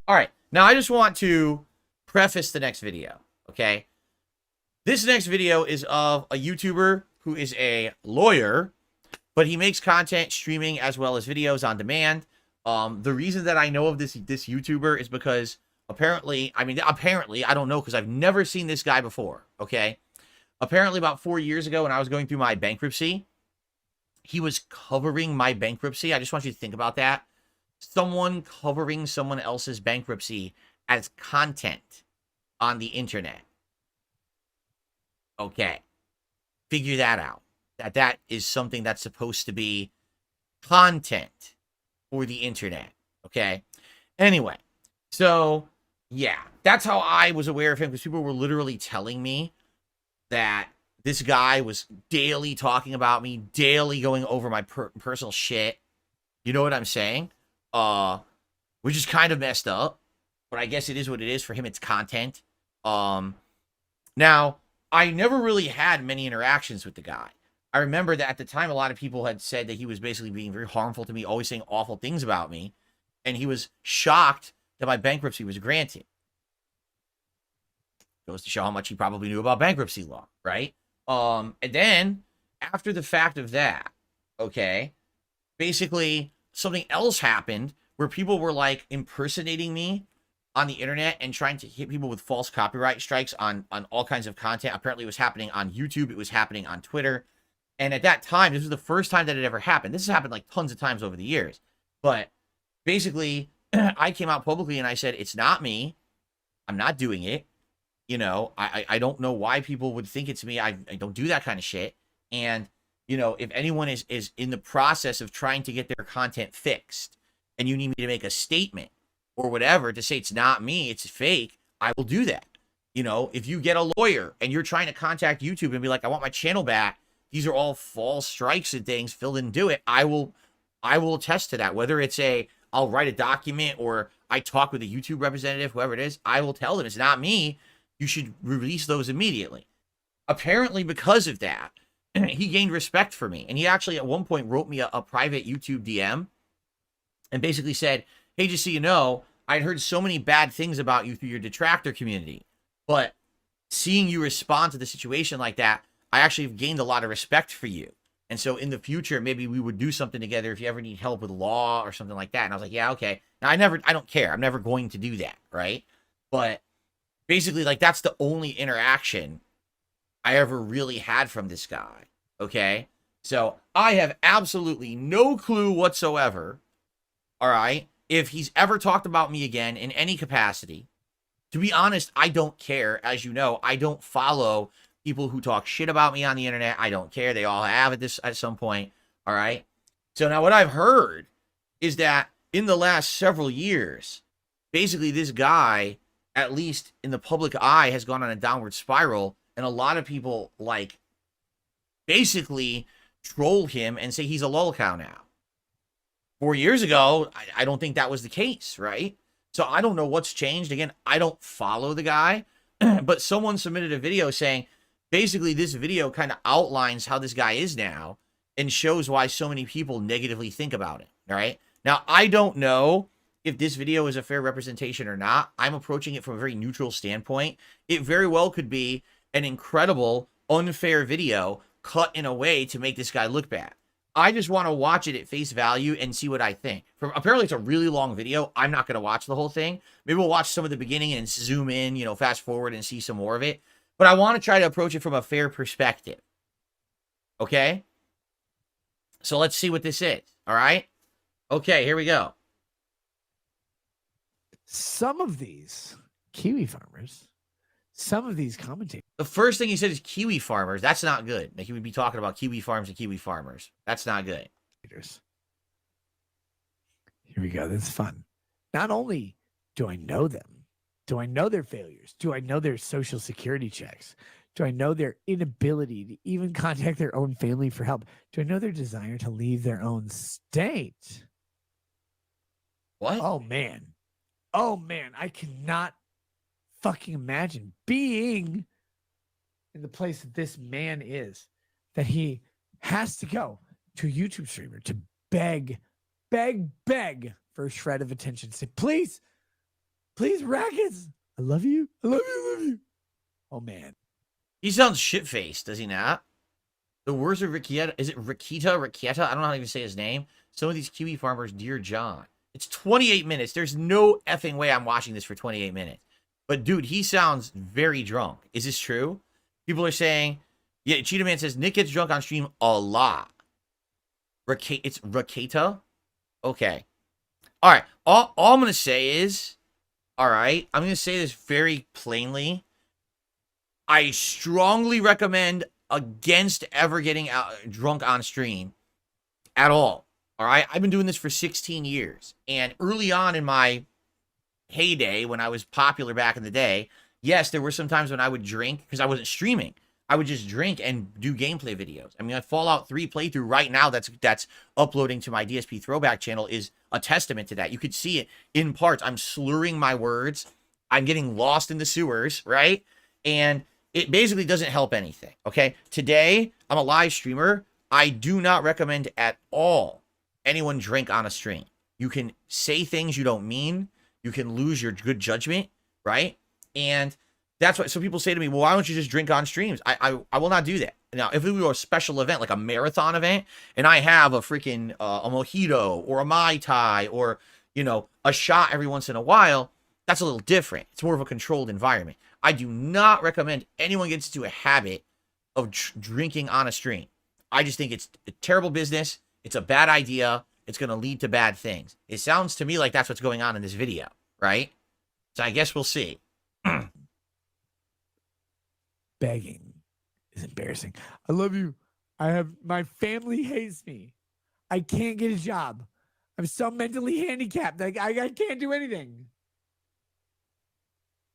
All right. Now, I just want to preface the next video, okay? This next video is of a YouTuber who is a lawyer, but he makes content streaming as well as videos on demand. The reason that I know of this YouTuber is because apparently, I don't know because I've never seen this guy before, okay? Apparently, about 4 years ago when I was going through my bankruptcy, he was covering my bankruptcy. I just want you to think about that. Someone covering someone else's bankruptcy as content on the internet. Okay. Figure that out. That is something that's supposed to be content for the internet. Okay. Anyway, so yeah, that's how I was aware of him, because people were literally telling me that this guy was daily talking about me, daily going over my personal shit. You know what I'm saying? Which is kind of messed up, but I guess it is what it is. For him, it's content. Now, I never really had many interactions with the guy. I remember that at the time, a lot of people had said that he was basically being very harmful to me, always saying awful things about me, and he was shocked that my bankruptcy was granted. Goes to show how much he probably knew about bankruptcy law, right? And then, after the fact of that, okay, basically something else happened where people were like impersonating me on the internet and trying to hit people with false copyright strikes on all kinds of content. Apparently it was happening on YouTube. It was happening on Twitter. And at that time, this was the first time that it ever happened. This has happened like tons of times over the years. But basically, I came out publicly and I said, it's not me. I'm not doing it. You know, I don't know why people would think it's me. I don't do that kind of shit. And, you know, if anyone is in the process of trying to get their content fixed and you need me to make a statement or whatever to say it's not me, it's fake, I will do that. You know, if you get a lawyer and you're trying to contact YouTube and be like, I want my channel back, these are all false strikes and things, Phil didn't do it, I will attest to that. Whether it's I'll write a document or I talk with a YouTube representative, whoever it is, I will tell them it's not me. You should release those immediately. Apparently, because of that, he gained respect for me. And he actually at one point wrote me a private YouTube DM and basically said, hey, just so you know, I'd heard so many bad things about you through your detractor community, but seeing you respond to the situation like that, I actually have gained a lot of respect for you. And so in the future, maybe we would do something together if you ever need help with law or something like that. And I was like, yeah, okay. Now I don't care. I'm never going to do that. Right. But basically, like, that's the only interaction I ever really had from this guy. Okay. So I have absolutely no clue whatsoever. All right. If he's ever talked about me again in any capacity. To be honest, I don't care. As you know, I don't follow people who talk shit about me on the internet. I don't care. They all have at some point. All right. So now what I've heard is that in the last several years, basically this guy, at least in the public eye, has gone on a downward spiral. And a lot of people like basically troll him and say he's a lolcow now. 4 years ago, I don't think that was the case, right? So I don't know what's changed. Again, I don't follow the guy, but someone submitted a video saying, basically this video kind of outlines how this guy is now and shows why so many people negatively think about it, all right? Now, I don't know if this video is a fair representation or not. I'm approaching it from a very neutral standpoint. It very well could be an incredible, unfair video cut in a way to make this guy look bad. I just want to watch it at face value and see what I think. Apparently, it's a really long video. I'm not going to watch the whole thing. Maybe we'll watch some of the beginning and zoom in, you know, fast forward and see some more of it. But I want to try to approach it from a fair perspective. Okay? So let's see what this is. All right? Okay, here we go. Some of these Kiwi farmers, some of these commentators. The first thing he said is Kiwi farmers. That's not good. Like, he would be talking about Kiwi farms and Kiwi farmers. That's not good. Here we go. This is fun. Not only do I know them, do I know their failures? Do I know their social security checks? Do I know their inability to even contact their own family for help? Do I know their desire to leave their own state? What? Oh, man. Oh, man. I cannot fucking imagine being in the place that this man is, that he has to go to a YouTube streamer to beg for a shred of attention. Say, please, Please, Rackets. I love you. I love you. I love you. Oh, man. He sounds shit-faced, does he not? The words of Rekieta. Is it Rekieta? Rekieta? I don't know how to even say his name. Some of these kiwi farmers, dear John. It's 28 minutes. There's no effing way I'm watching this for 28 minutes. But, dude, he sounds very drunk. Is this true? People are saying, yeah, Cheetah Man says, Nick gets drunk on stream a lot. It's Rekieta? Okay. All right. All I'm going to say is, all right, I'm going to say this very plainly. I strongly recommend against ever getting drunk on stream at all. All right. I've been doing this for 16 years. And early on in my heyday, when I was popular back in the day, yes, there were some times when I would drink because I wasn't streaming. I would just drink and do gameplay videos. I mean, a Fallout 3 playthrough right now that's uploading to my DSP Throwback channel is a testament to that. You could see it in parts. I'm slurring my words. I'm getting lost in the sewers, right? And it basically doesn't help anything, okay? Today, I'm a live streamer. I do not recommend at all anyone drink on a stream. You can say things you don't mean. You can lose your good judgment, right? And that's why some people say to me, well, why don't you just drink on streams? I will not do that. Now, if it were a special event, like a marathon event, and I have a freaking a mojito or a Mai Tai or, you know, a shot every once in a while, that's a little different. It's more of a controlled environment. I do not recommend anyone gets into a habit of drinking on a stream. I just think it's a terrible business. It's a bad idea. It's going to lead to bad things. It sounds to me like that's what's going on in this video, right? So I guess we'll see. Begging is embarrassing. I love you. My family hates me. I can't get a job. I'm so mentally handicapped. Like I can't do anything.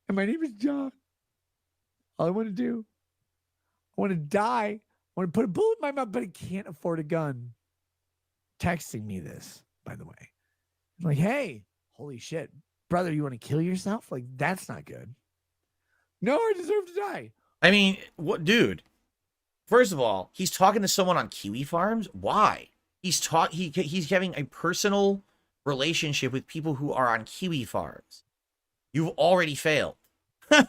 And my name is John. All I want to do, I want to die. I want to put a bullet in my mouth, but I can't afford a gun. Texting me this, by the way. I'm like, hey, holy shit. Brother, you want to kill yourself? Like, that's not good. No, I deserve to die. I mean, what, dude? First of all, he's talking to someone on kiwi farms. Why? He's having a personal relationship with people who are on kiwi farms. You've already failed.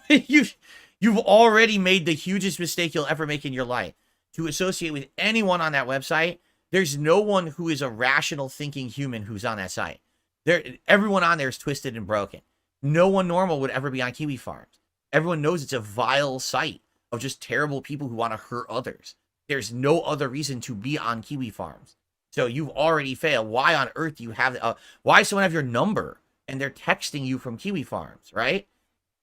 You've already made the hugest mistake you'll ever make in your life. To associate with anyone on that website, there's no one who is a rational thinking human who's on that site. Everyone on there is twisted and broken. No one normal would ever be on kiwi farms. Everyone knows it's a vile site of just terrible people who want to hurt others. There's no other reason to be on kiwi farms. So you've already failed. Why on earth do you have why someone have your number and they're texting you from kiwi farms, right?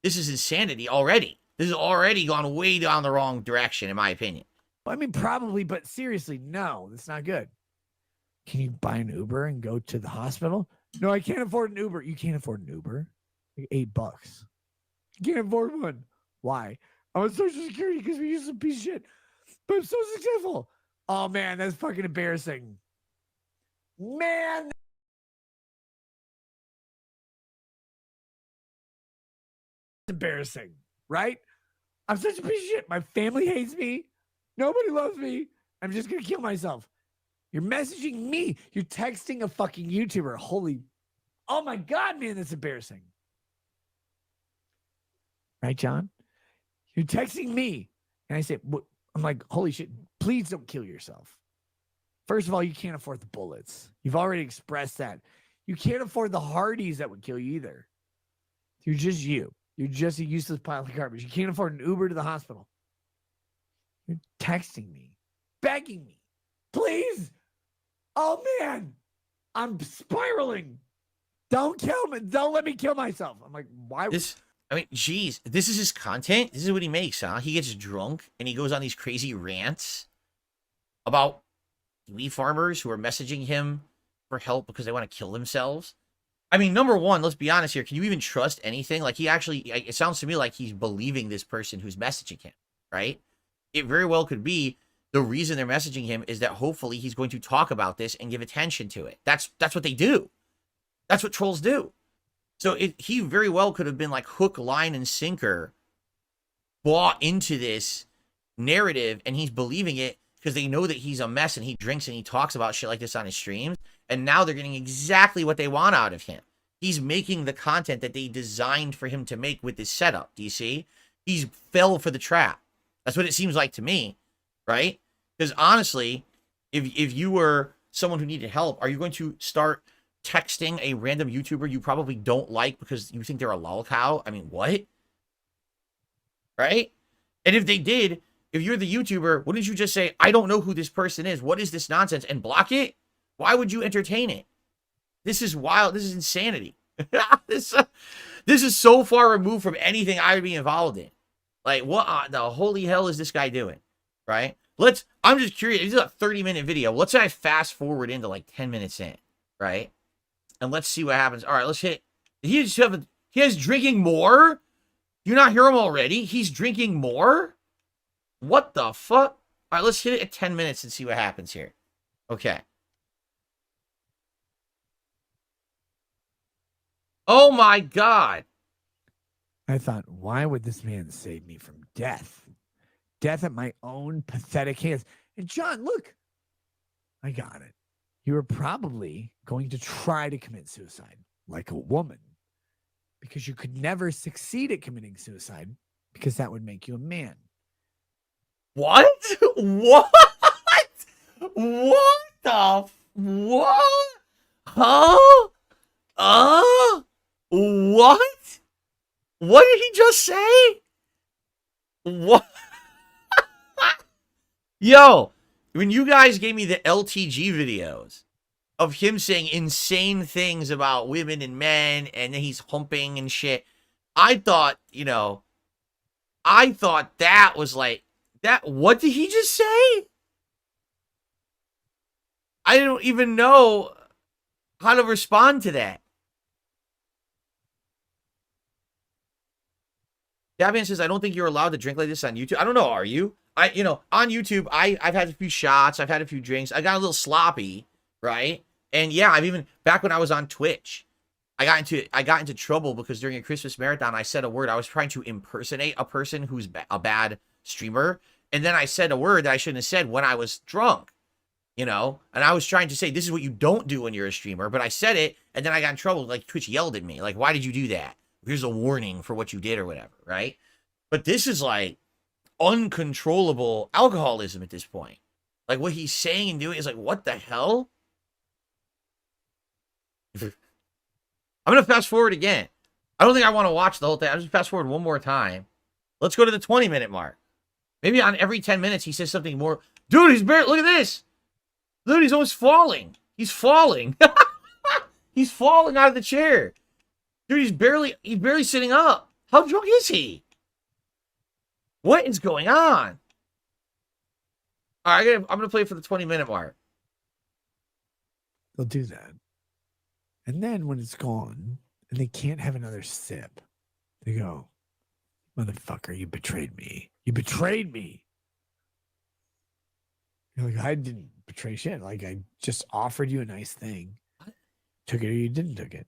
This is insanity already. This has already gone way down the wrong direction, in my opinion. Well, I mean, probably, but seriously, no, that's not good. Can you buy an Uber and go to the hospital? No, I can't afford an Uber. You can't afford an Uber? Like $8. You can't afford one. Why? I'm on Social Security because we use some piece of shit. But I'm so successful. Oh, man, that's fucking embarrassing. Man. Embarrassing, right? I'm such a piece of shit. My family hates me. Nobody loves me. I'm just going to kill myself. You're messaging me. You're texting a fucking YouTuber. Oh my God, man, that's embarrassing. Right, John? You're texting me. And I say, I'm like, holy shit, please don't kill yourself. First of all, you can't afford the bullets. You've already expressed that. You can't afford the Hardys that would kill you either. You're just you. You're just a useless pile of garbage. You can't afford an Uber to the hospital. You're texting me, begging me, please. Oh, man, I'm spiraling. Don't kill me. Don't let me kill myself. I'm like, why? I mean, geez, this is his content. This is what he makes, huh? He gets drunk and he goes on these crazy rants about kiwi farmers who are messaging him for help because they want to kill themselves. I mean, number one, let's be honest here. Can you even trust anything? Like, it sounds to me like he's believing this person who's messaging him, right? It very well could be the reason they're messaging him is that hopefully he's going to talk about this and give attention to it. That's what they do. That's what trolls do. So he very well could have been like hook, line, and sinker, bought into this narrative, and he's believing it because they know that he's a mess and he drinks and he talks about shit like this on his streams. And now they're getting exactly what they want out of him. He's making the content that they designed for him to make with this setup. Do you see? He's fell for the trap. That's what it seems like to me, right? Because honestly, if you were someone who needed help, are you going to start texting a random YouTuber you probably don't like because you think they're a lolcow? I mean, what? Right? And if they did, if you're the YouTuber, wouldn't you just say, I don't know who this person is. What is this nonsense? And block it? Why would you entertain it? This is wild. This is insanity. this is so far removed from anything I would be involved in. Like, what the holy hell is this guy doing? Right? I'm just curious. This is a 30-minute video. Let's say I fast forward into like 10 minutes in. Right? And let's see what happens. All right, let's hit. He has drinking more? Do you not hear him already? He's drinking more? What the fuck? All right, let's hit it at 10 minutes and see what happens here. Okay. Oh my God. I thought, why would this man save me from death? Death at my own pathetic hands. And John, look, I got it. You were probably going to try to commit suicide like a woman because you could never succeed at committing suicide because that would make you a man. What? What? What the? What? Huh? What? What did he just say? What? Yo, when you guys gave me the LTG videos of him saying insane things about women and men, and then he's humping and shit, I thought that was like, that. What did he just say? I don't even know how to respond to that. Davian says, I don't think you're allowed to drink like this on YouTube. I don't know, are you? On YouTube, I've had a few shots, I've had a few drinks, I got a little sloppy, right? And yeah, I've even, back when I was on Twitch, I got into trouble because during a Christmas marathon, I said a word. I was trying to impersonate a person who's a bad streamer. And then I said a word that I shouldn't have said when I was drunk, and I was trying to say, this is what you don't do when you're a streamer, but I said it, and then I got in trouble. Like, Twitch yelled at me, like, why did you do that? Here's a warning for what you did or whatever, right? But this is like uncontrollable alcoholism at this point. Like, what he's saying and doing is like, what the hell? I'm going to fast forward again. I don't think I want to watch the whole thing. I'll just fast forward one more time. Let's go to the 20-minute mark. Maybe on every 10 minutes, he says something more. Dude, he's barely, look at this. Dude, he's almost falling. He's falling. He's falling out of the chair. Dude, he's barely sitting up. How drunk is he? What is going on? All right, I'm going to play for the 20-minute mark. They'll do that. And then when it's gone and they can't have another sip, they go, motherfucker, you betrayed me. You betrayed me. You're like, I didn't betray shit. Like, I just offered you a nice thing. Took it or you didn't took it.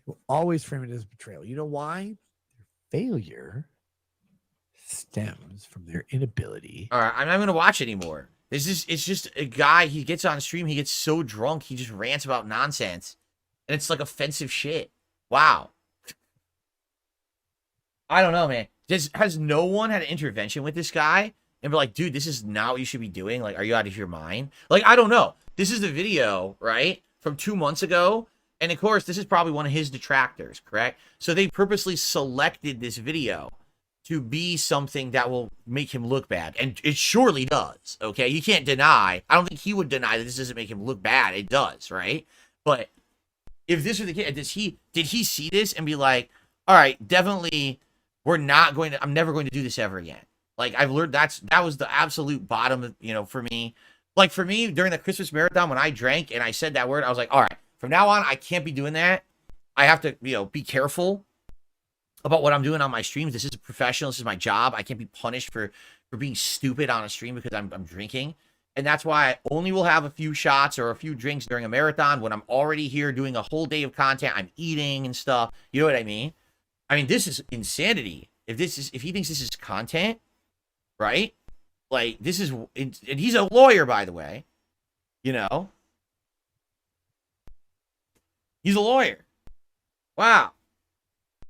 We'll always frame it as betrayal. You know why? Their failure stems from their inability. All right, I'm not going to watch anymore. It's just a guy, he gets on stream, he gets so drunk, he just rants about nonsense. And it's like offensive shit. Wow. I don't know, man. Has no one had an intervention with this guy and be like, dude, this is not what you should be doing? Like, are you out of your mind? Like, I don't know. This is the video, right, from 2 months ago. And of course, this is probably one of his detractors, correct? So they purposely selected this video to be something that will make him look bad. And it surely does, okay? You can't deny. I don't think he would deny that this doesn't make him look bad. It does, right? But if this were the case, did he see this and be like, all right, definitely, I'm never going to do this ever again. Like, I've learned that was the absolute bottom, for me. Like, for me, during the Christmas marathon, when I drank and I said that word, I was like, all right, from now on, I can't be doing that. I have to, be careful about what I'm doing on my streams. This is a professional. This is my job. I can't be punished for being stupid on a stream because I'm drinking. And that's why I only will have a few shots or a few drinks during a marathon when I'm already here doing a whole day of content. I'm eating and stuff. You know what I mean? I mean, this is insanity. If he thinks this is content, right? Like, this is, and he's a lawyer, by the way, He's a lawyer. Wow.